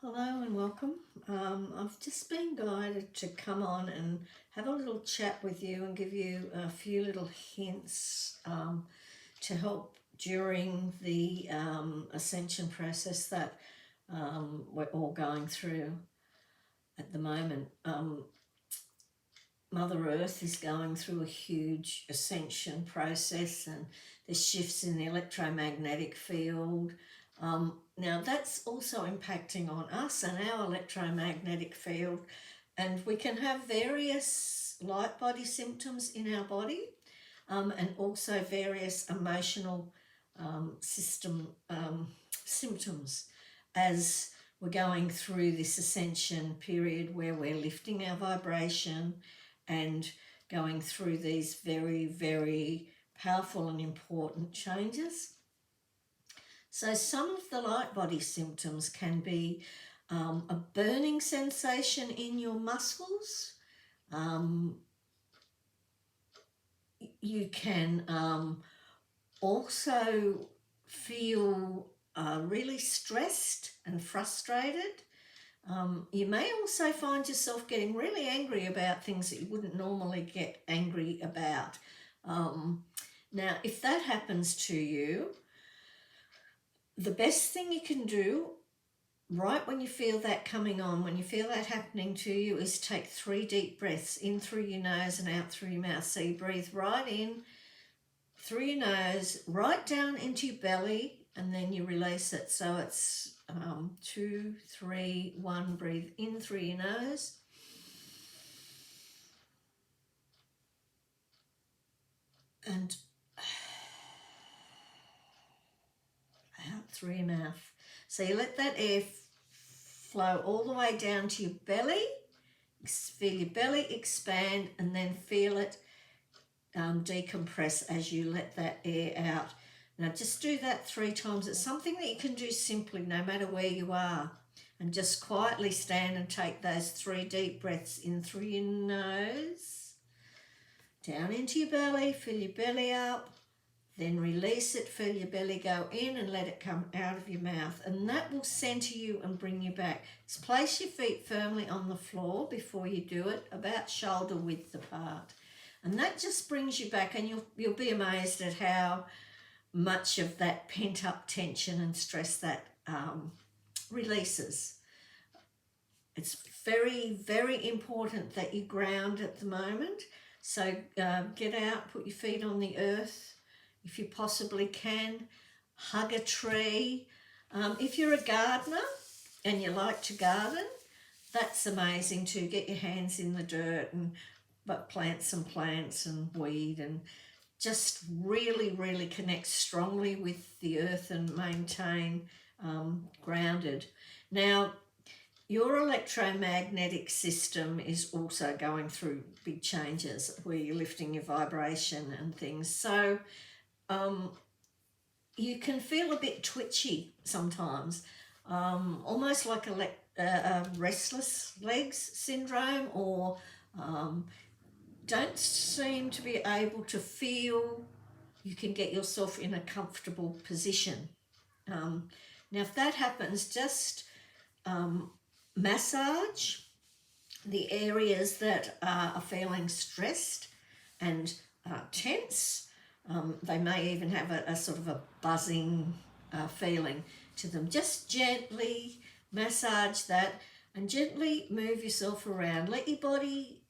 Hello and welcome. I've just been guided to come on and have a little chat with you and give you a few little hints to help during the ascension process that we're all going through at the moment. Mother Earth is going through a huge ascension process, and there's shifts in the electromagnetic field. Now that's also impacting on us and our electromagnetic field, and we can have various light body symptoms in our body, and also various emotional system symptoms as we're going through this ascension period where we're lifting our vibration and going through these very, very powerful and important changes. So some of the light body symptoms can be a burning sensation in your muscles. You can also feel really stressed and frustrated. You may also find yourself getting really angry about things that you wouldn't normally get angry about. Now, if that happens to you, the best thing you can do right when you feel that coming on, when you feel that happening to you, is take 3 deep breaths in through your nose and out through your mouth. So you breathe right in through your nose, right down into your belly, and then you release it. So it's 2, 3, 1, breathe in through your nose. And out through your mouth. So you let that air flow all the way down to your belly. Feel your belly expand, and then feel it decompress as you let that air out. Now just do that 3 times. It's something that you can do simply no matter where you are, and just quietly stand and take those 3 deep breaths in through your nose, down into your belly, fill your belly up, then release it, feel your belly go in and let it come out of your mouth, and that will center you and bring you back. Just place your feet firmly on the floor before you do it, about shoulder width apart. And that just brings you back, and you'll be amazed at how much of that pent-up tension and stress that releases. It's very, very important that you ground at the moment. So get out, put your feet on the earth if you possibly can. Hug a tree. If you're a gardener and you like to garden, that's amazing too. Get your hands in the dirt and plant some plants and weed, and just really, really connect strongly with the earth and maintain grounded. Now, your electromagnetic system is also going through big changes where you're lifting your vibration and things. So you can feel a bit twitchy sometimes, almost like a restless legs syndrome, or don't seem to be able to feel you can get yourself in a comfortable position. Now, if that happens, just massage the areas that are feeling stressed and tense. They may even have a sort of a buzzing feeling to them. Just gently massage that and gently move yourself around. Let your body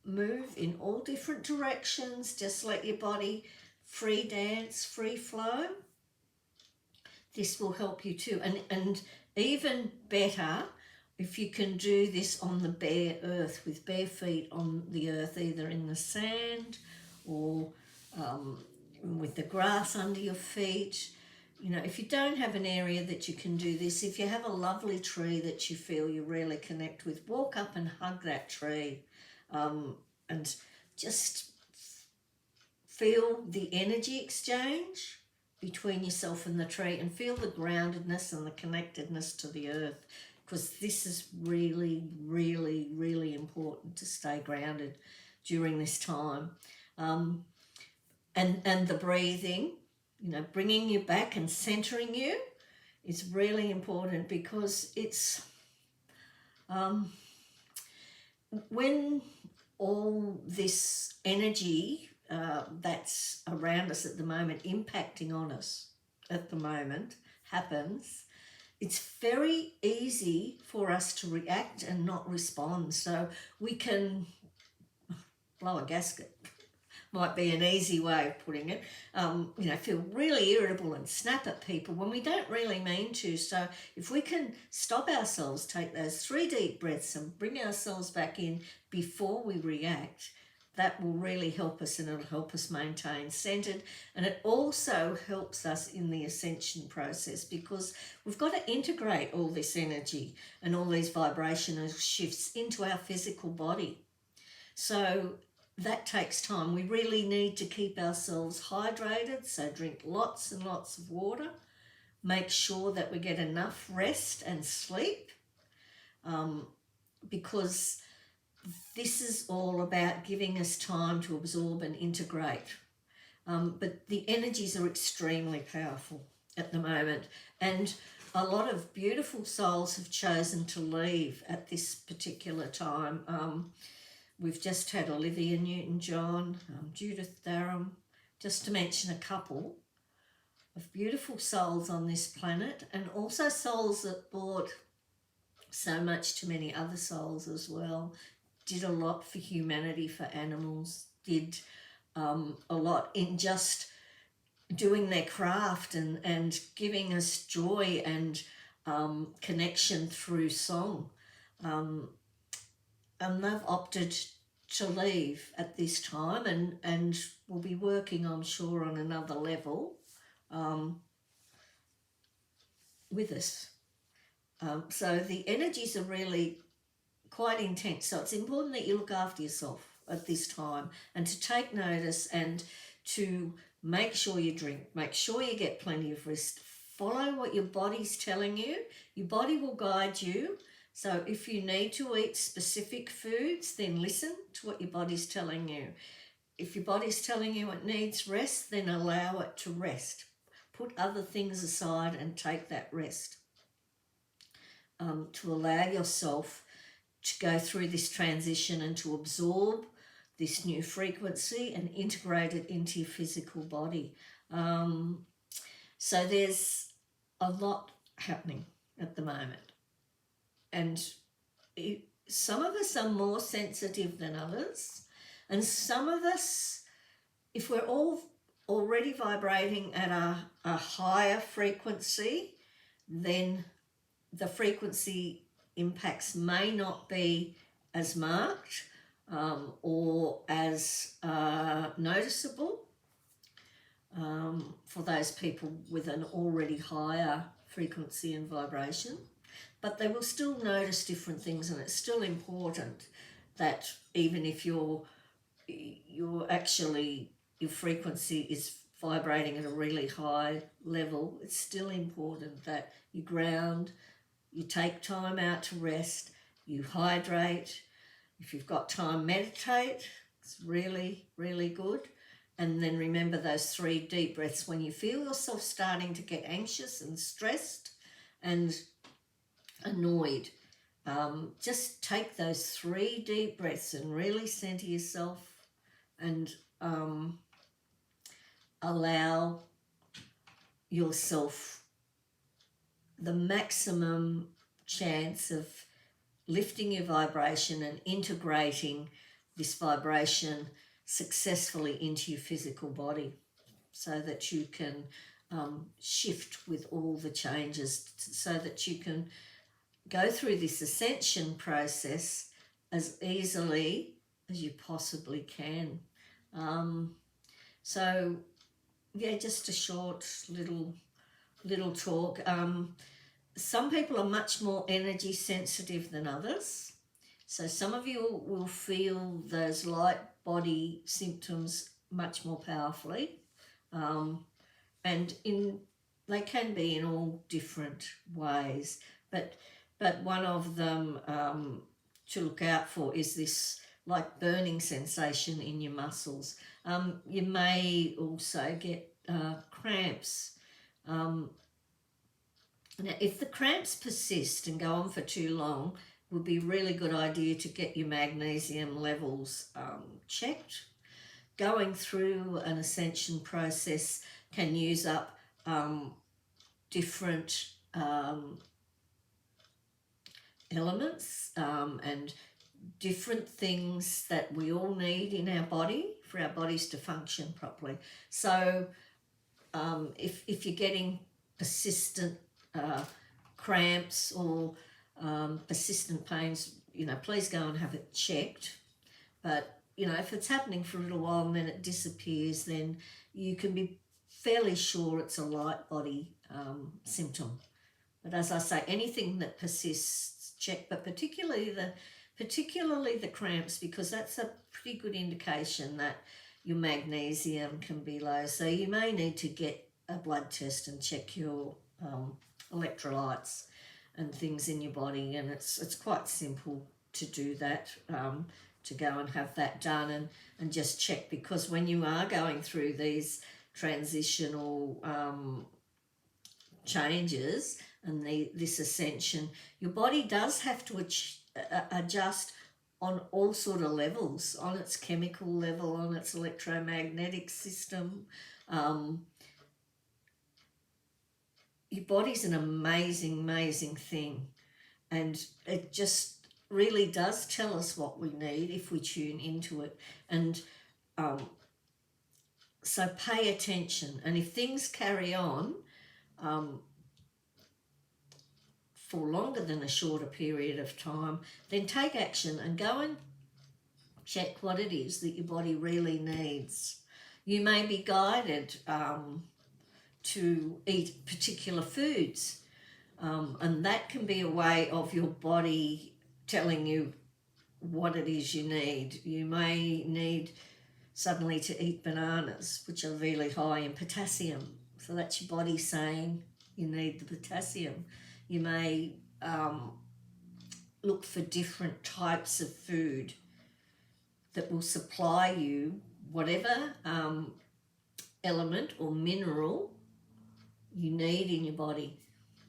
move in all different directions. Just let your body free dance, free flow. This will help you too. And even better, if you can do this on the bare earth, with bare feet on the earth, either in the sand or with the grass under your feet. You know, if you don't have an area that you can do this, if you have a lovely tree that you feel you really connect with, walk up and hug that tree, and just feel the energy exchange between yourself and the tree, and feel the groundedness and the connectedness to the earth, because this is really, really, really important to stay grounded during this time. And the breathing, you know, bringing you back and centering you is really important, because it's when all this energy that's around us at the moment, impacting on us at the moment, happens, it's very easy for us to react and not respond. So we can blow a gasket, might be an easy way of putting it, feel really irritable and snap at people when we don't really mean to. So if we can stop ourselves, take those 3 deep breaths and bring ourselves back in before we react, that will really help us, and it'll help us maintain centered. And it also helps us in the ascension process, because we've got to integrate all this energy and all these vibrational shifts into our physical body. So that takes time. We really need to keep ourselves hydrated, so drink lots and lots of water. Make sure that we get enough rest and sleep, because this is all about giving us time to absorb and integrate. But the energies are extremely powerful at the moment, and a lot of beautiful souls have chosen to leave at this particular time. We've just had Olivia Newton-John, Judith Durham, just to mention a couple of beautiful souls on this planet, and also souls that brought so much to many other souls as well. Did a lot for humanity, for animals, did a lot in just doing their craft and giving us joy and connection through song. And they've opted to leave at this time, and will be working, I'm sure, on another level with us. So the energies are really quite intense. So it's important that you look after yourself at this time, and to take notice, and to make sure you drink, make sure you get plenty of rest, follow what your body's telling you. Your body will guide you. So if you need to eat specific foods, then listen to what your body's telling you. If your body's telling you it needs rest, then allow it to rest. Put other things aside and take that rest, to allow yourself to go through this transition and to absorb this new frequency and integrate it into your physical body. So there's a lot happening at the moment. And some of us are more sensitive than others. And some of us, if we're all already vibrating at a higher frequency, then the frequency impacts may not be as marked or as noticeable for those people with an already higher frequency and vibration. But they will still notice different things, and it's still important that even if you're actually, your frequency is vibrating at a really high level, it's still important that you ground, you take time out to rest, you hydrate. If you've got time, meditate. It's really, really good. And then remember those 3 deep breaths. When you feel yourself starting to get anxious and stressed and annoyed, just take those 3 deep breaths and really center yourself, and allow yourself the maximum chance of lifting your vibration and integrating this vibration successfully into your physical body, so that you can shift with all the changes, so that you can go through this ascension process as easily as you possibly can. So yeah, just a short little talk. Some people are much more energy sensitive than others. So some of you will feel those light body symptoms much more powerfully. And they can be in all different ways. But one of them to look out for is this like burning sensation in your muscles. You may also get cramps. Now, if the cramps persist and go on for too long, it would be a really good idea to get your magnesium levels checked. Going through an ascension process can use up different elements and different things that we all need in our body for our bodies to function properly. So if you're getting persistent cramps or persistent pains, please go and have it checked. But if it's happening for a little while and then it disappears, then you can be fairly sure it's a light body symptom. But as I say, anything that persists, check. But particularly the cramps, because that's a pretty good indication that your magnesium can be low. So you may need to get a blood test and check your electrolytes and things in your body. And it's quite simple to do that, to go and have that done and just check, because when you are going through these transitional changes and this ascension, your body does have to adjust on all sort of levels, on its chemical level, on its electromagnetic system. Your body's an amazing thing, and it just really does tell us what we need if we tune into it. And so pay attention, and if things carry on for longer than a shorter period of time, then take action and go and check what it is that your body really needs. You may be guided to eat particular foods, and that can be a way of your body telling you what it is you need. You may need suddenly to eat bananas, which are really high in potassium. So that's your body saying you need the potassium. You may look for different types of food that will supply you whatever element or mineral you need in your body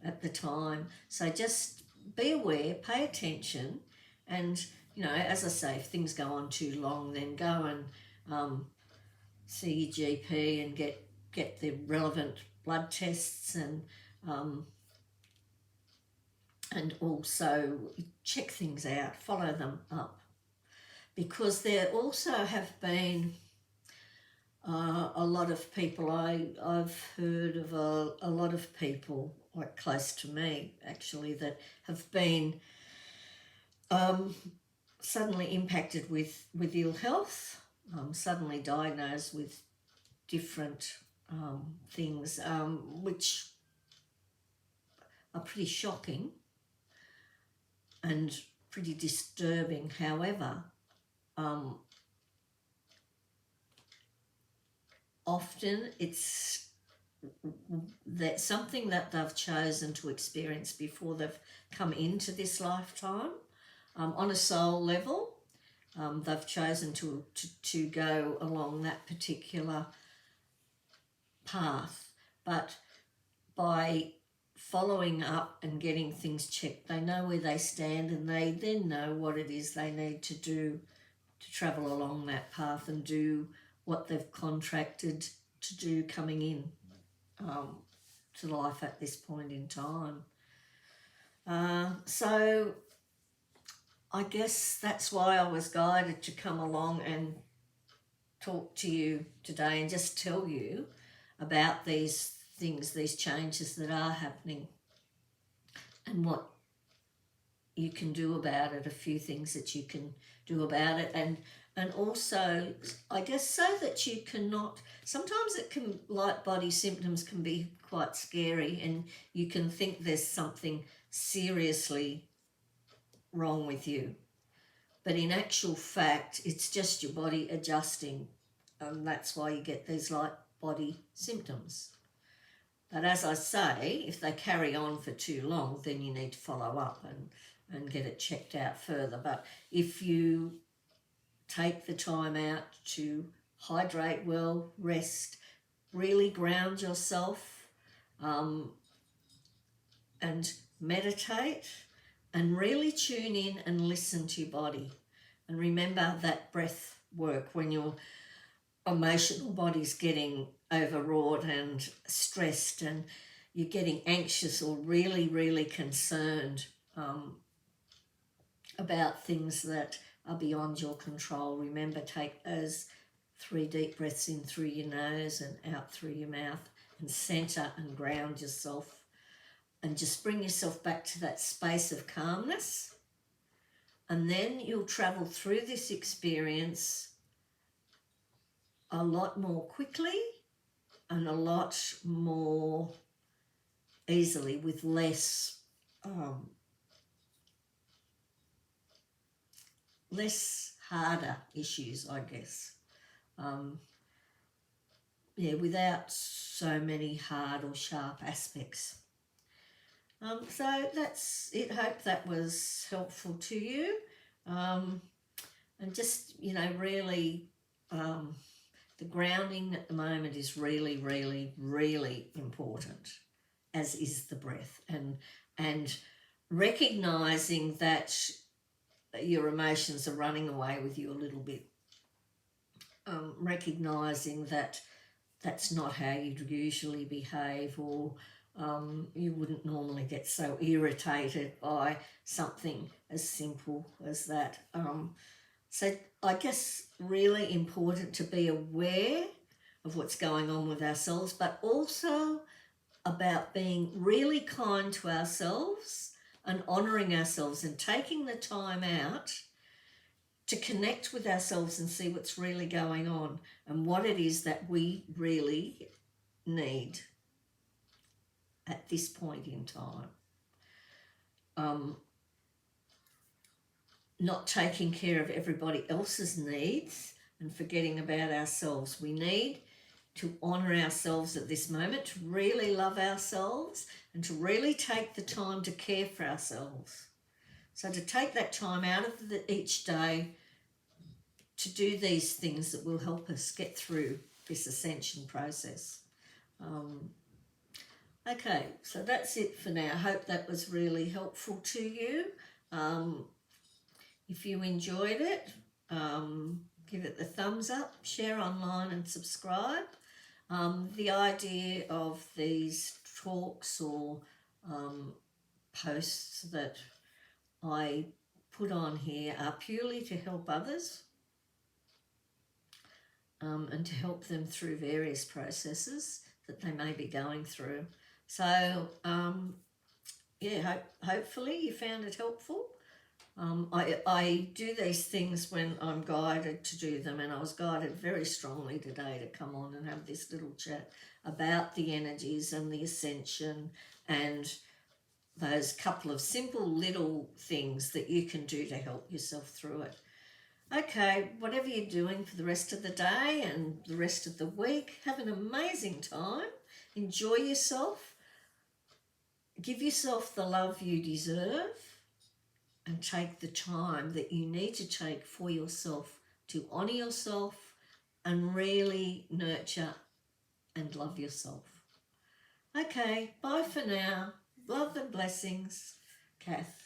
at the time. So just be aware, pay attention, and as I say, if things go on too long, then go and see your GP and get the relevant blood tests, and also check things out, follow them up, because there also have been a lot of people, I've heard of a lot of people quite close to me actually that have been suddenly impacted with ill health, suddenly diagnosed with different things, which are pretty shocking and pretty disturbing. However, often it's that something that they've chosen to experience before they've come into this lifetime. On a soul level, they've chosen to go along that particular path, but by following up and getting things checked, they know where they stand, and they then know what it is they need to do to travel along that path and do what they've contracted to do coming in to life at this point in time. So I guess that's why I was guided to come along and talk to you today and just tell you about these things, these changes that are happening, and what you can do about it, a few things that you can do about it, and also, I guess, so that you cannot, sometimes light body symptoms can be quite scary, and you can think there's something seriously wrong with you. But in actual fact, it's just your body adjusting, and that's why you get these light body symptoms. But as I say, if they carry on for too long, then you need to follow up and get it checked out further. But if you take the time out to hydrate well, rest, really ground yourself, and meditate and really tune in and listen to your body. And remember that breath work when your emotional body's getting overwrought and stressed and you're getting anxious or really, really concerned about things that are beyond your control. Remember, take those 3 deep breaths in through your nose and out through your mouth, and center and ground yourself, and just bring yourself back to that space of calmness. And then you'll travel through this experience a lot more quickly and a lot more easily, with less harder issues, I guess. Without so many hard or sharp aspects. So that's it. Hope that was helpful to you. And just, really, the grounding at the moment is really, really, really important, as is the breath. And recognizing that your emotions are running away with you a little bit. Recognizing that that's not how you'd usually behave, or you wouldn't normally get so irritated by something as simple as that. So I guess really important to be aware of what's going on with ourselves, but also about being really kind to ourselves and honouring ourselves and taking the time out to connect with ourselves and see what's really going on and what it is that we really need at this point in time. Not taking care of everybody else's needs and forgetting about ourselves. We need to honour ourselves at this moment, to really love ourselves and to really take the time to care for ourselves. So to take that time out of each day to do these things that will help us get through this ascension process. Okay, so that's it for now. I hope that was really helpful to you. If you enjoyed it, give it the thumbs up, share online and subscribe. The idea of these talks or posts that I put on here are purely to help others and to help them through various processes that they may be going through. So, hopefully you found it helpful. I do these things when I'm guided to do them, and I was guided very strongly today to come on and have this little chat about the energies and the ascension and those couple of simple little things that you can do to help yourself through it. Okay, whatever you're doing for the rest of the day and the rest of the week, have an amazing time. Enjoy yourself. Give yourself the love you deserve and take the time that you need to take for yourself to honour yourself and really nurture and love yourself. Okay, bye for now. Love and blessings, Kath.